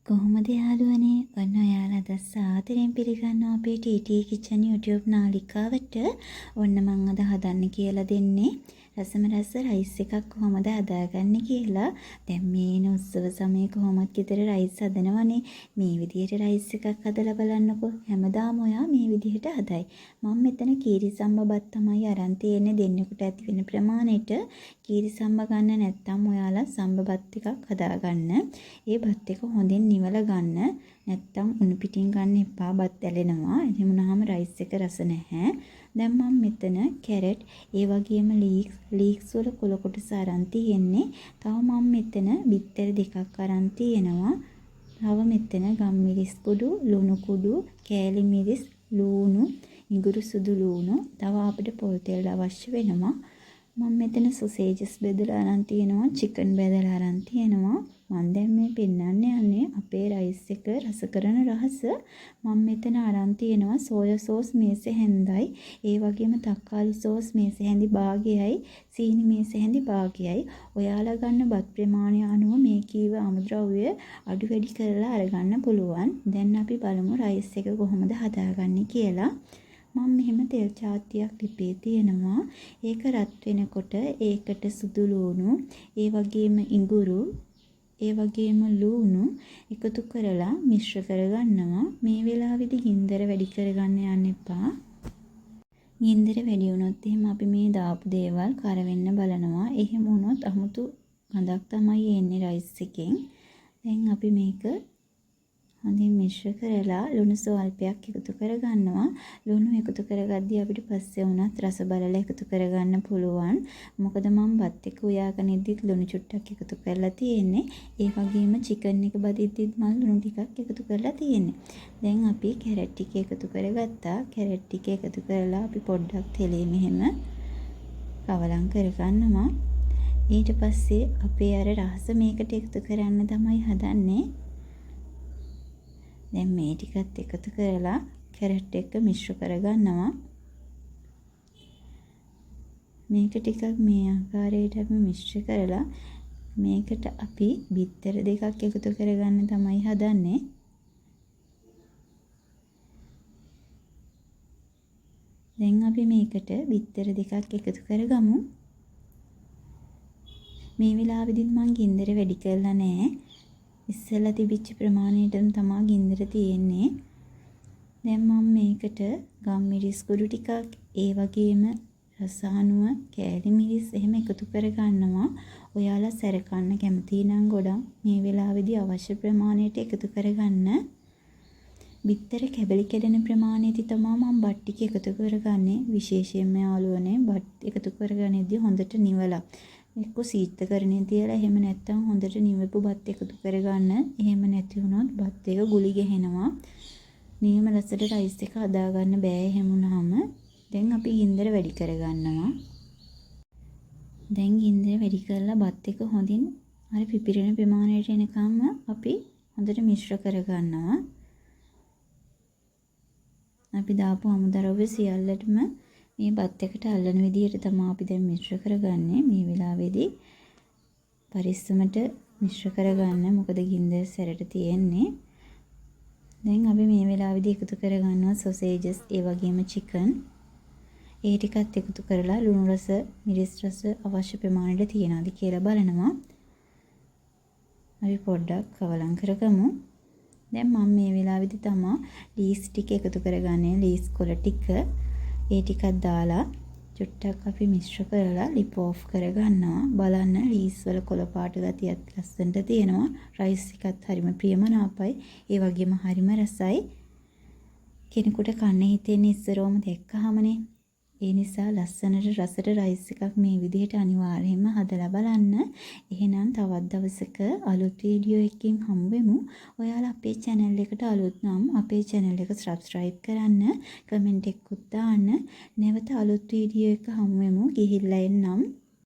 කොහොමද යාළුවනේ? ඔන්න ඔයාලා අද සාදරයෙන් පිළිගන්නවා අපේ TT Kitchen YouTube නාලිකාවට. ඔන්න මම අද හදන්න කියලා දෙන්නේ රසම රස රයිස් එකක් කොහොමද හදාගන්නේ කියලා. දැන් මේ උත්සව සමයේ කොහොමද ගෙදර රයිස් හදනවනේ. මේ විදිහට රයිස් එකක් හදලා බලන්නකෝ. හැමදාම ඔයා මේ විදිහට හදයි. මම මෙතන කීරි සම්බබත් තමයි අරන් තියෙන්නේ. දෙන්නෙකුට ඇති වෙන ප්‍රමාණයට කීරි සම්බ ගන්න නැත්නම් ඔයාලා සම්බබත් ටිකක් හදාගන්න. ඒ බත් එක හොඳින් නිවල ගන්න. නැත්තම් උණු පිටින් ගන්න එපා. බත් ඇලෙනවා. එහෙම වුණාම රයිස් එක රස නැහැ. දැන් මම මෙතන කැරට් ඒ වගේම ලීක්ස් වල කොළ කොටස අරන් තියෙන්නේ. තව මම මෙතන බිත්තර දෙකක් අරන් තියෙනවා. තව මෙතන ගම්මිරිස් කුඩු, ලුණු කුඩු, කෑලි මිරිස්, ලූණු, ඉඟුරු සුදු ලූණු, තව අපිට පොල් තෙල් අවශ්‍ය වෙනවා. මම මෙතන සොසේජස් බෙදලා අරන් තියෙනවා, චිකන් බෙදලා අරන් තියෙනවා. මම දැන් මේ පෙන්නන්න යන්නේ අපේ රයිස් එක රස කරන රහස. මම මෙතන අරන් තියෙනවා සෝයා සෝස් මේසෙ හැන්දයි, ඒ වගේම තක්කාලි සෝස් මේසෙ හැන්දි භාගයයි, සීනි මේසෙ හැන්දි භාගයයි. ඔයාලා ගන්න බත් ප්‍රමාණය අනුව මේ කීව අමුද්‍රව්‍ය අඩු වැඩි කරලා අරගන්න පුළුවන්. දැන් අපි බලමු රයිස් එක කොහොමද හදාගන්නේ කියලා. මම මෙහෙම තෙල් චාතියක් ලිපේ තියෙනවා. ඒක රත් වෙනකොට ඒකට සුදු ලූණු, ඒ වගේම ඉඟුරු, ඒ වගේම ලූණු එකතු කරලා මිශ්‍ර කරගන්නවා. මේ වෙලාවේදී ගින්දර වැඩි කරගන්න යන්න එපා. ගින්දර වැඩි වුණොත් එහෙම අපි මේ දාපු දේවල් කර වෙන්න බලනවා. එහෙම වුණොත් 아무තු ගඳක් තමයි එන්නේ රයිස් එකෙන්. දැන් අපි මේක හොඳින් මිශ්‍ර කරලා ලුණු ස්වල්පයක් එකතු කරගන්නවා. ලුණු එකතු කරගද්දී අපිට පස්සේ වුණත් රස බලලා එකතු කරගන්න පුළුවන්. මොකද මම බත් එක උයාගෙන ඉද්දිත් ලුණු චුට්ටක් එකතු කරලා තියෙන්නේ. ඒ වගේම චිකන් එක බදිද්දිත් මම ලුණු ටිකක් එකතු කරලා තියෙන්නේ. දැන් අපි කැරට් ටික එකතු කරගත්තා. කැරට් ටික එකතු කරලා අපි පොඩ්ඩක් තෙලේ මෙහෙම කවලම් කරගන්නවා. ඊට පස්සේ අපේ අර රහස මේකට එකතු කරන්න තමයි හදන්නේ. දැන් මේ ටිකත් එකතු කරලා කැරට් එක මිශ්‍ර කරගන්නවා. මේක ටිකක් මේ ආකාරයට අපි මිශ්‍ර කරලා මේකට අපි බිත්තර දෙකක් එකතු කරගන්න තමයි හදන්නේ. දැන් අපි මේකට බිත්තර දෙකක් එකතු කරගමු. මේ වෙලාවෙදිත් මම ගින්දර වැඩි කරලා නැහැ. ඉස්සෙල්ලා තිබිච්ච ප්‍රමාණයටම තමයි ගින්දර තියෙන්නේ. දැන් මම මේකට ගම්මිරිස් කුඩු ටිකක්, ඒ වගේම රසානුව, කෑලි මිරිස් එහෙම එකතු කරගන්නවා. ඔයාලා සැර කන්න කැමති නම් ගොඩක් මේ වෙලාවේදී අවශ්‍ය ප්‍රමාණයට එකතු කරගන්න. බිත්තර කැබලි කැඩෙන ප්‍රමාණයදී තමයි මම බත් ටික එකතු කරගන්නේ. විශේෂයෙන්ම යාළුවනේ බත් එකතු කරගන්නේදී හොඳට නිවලා එක්ක සීතකරණේ තියලා එහෙම නැත්නම් හොඳට නිවපු බත් එකතු කරගන්න. එහෙම නැති වුණොත් බත් එක ගුලි ගහනවා. නියම රසට රයිස් එක හදාගන්න බෑ එහෙම වුණාම. දැන් අපි ගින්දර වැඩි කරගන්නවා. දැන් ගින්දර වැඩි කරලා බත් එක හොඳින් අර පිපිරෙන ප්‍රමාණයට එනකම්ම අපි හොඳට මිශ්‍ර කරගන්නවා. අපි දාපු අමුද්‍රව්‍ය සියල්ලටම මේ බත් එකට අල්ලන විදිහට තමයි අපි දැන් මිශ්‍ර කරගන්නේ. මේ වෙලාවේදී පරිස්සමට මිශ්‍ර කරගන්න. මොකද ගින්දර සැරට තියෙන්නේ. දැන් අපි මේ වෙලාවේදී එකතු කරගන්නවා සොසේජස්, ඒ වගේම චිකන්. ඒ ටිකත් එකතු කරලා ලුණු රස, මිරිස් රස අවශ්‍ය ප්‍රමාණයට තියනවාද කියලා බලනවා. අපි පොඩ්ඩක් කවලම් කරගමු. දැන් මම මේ වෙලාවේදී තමයි ලීස් ටික එකතු කරගන්නේ. ලීස් කොළ ටික ඒ ටිකක් දාලා චුට්ටක් අපි මිශ්‍ර කරලා ලිප් ඔෆ් කරගන්නවා. බලන්න ලීස් වල කොළ පාට ගතියත් ලස්සනට තියෙනවා. රයිස් එකත් හරිම ප්‍රියමනාපයි. ඒ වගේම හරිම රසයි. කෙනෙකුට කන්න හිතෙන්නේ ඉස්සරෝම දැක්කහමනේ. ඒ නිසා ලස්සනට රසට රයිස් එකක් මේ විදිහට අනිවාර්යයෙන්ම හදලා බලන්න. එහෙනම් තවත් දවසක අලුත් වීඩියෝ එකකින් හමු වෙමු. ඔයාලා අපේ channel එකට අලුත් නම් අපේ channel එක subscribe කරන්න, comment එකකුත් දාන්න. නැවත අලුත් වීඩියෝ එක හමු වෙමු. ගිහිල්ලා එන්නම්.